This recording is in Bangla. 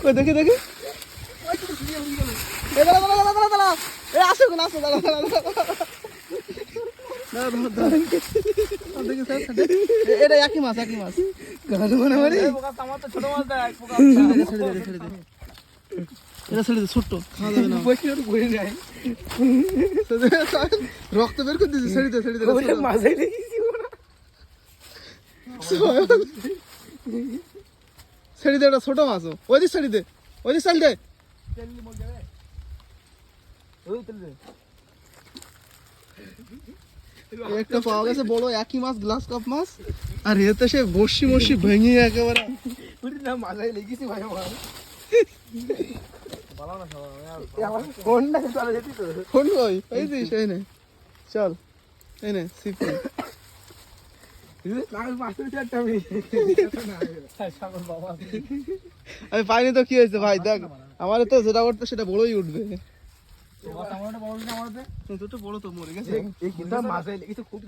কই দেখি দেখি এ দাঁড়া দাঁড়া দাঁড়া দাঁড়া এ আসো কোন আসো দাঁড়া দাঁড়া এটা একই মাছ গাল মনে মারি ছোট মাছ দেয় এটা ছেড়ে দে ছোট্ট খাওয়া যাবে না রক্ত বের করে দিয়েছে ছেড়ে দে মাঝে লেগেছি ছেড়ে দে এটা ছোট মাছ ওই দিক ছেড়ে দে একটা পাওয়া গেছে বড় একই মাছ গ্লাস কাপ মাছ আর এতে সে বসি ভেঙে একেবারে মাঝাই লেগেছি ভাই আমার ফোন কই এই দিস এই নে চল এই নে সিপি আমি পাইনি তো কি হয়েছে ভাই দেখ আমার তো যেটা করতে সেটা বড়ই উঠবে বড় তো মরে গেছে মাঝে লেগেছে খুব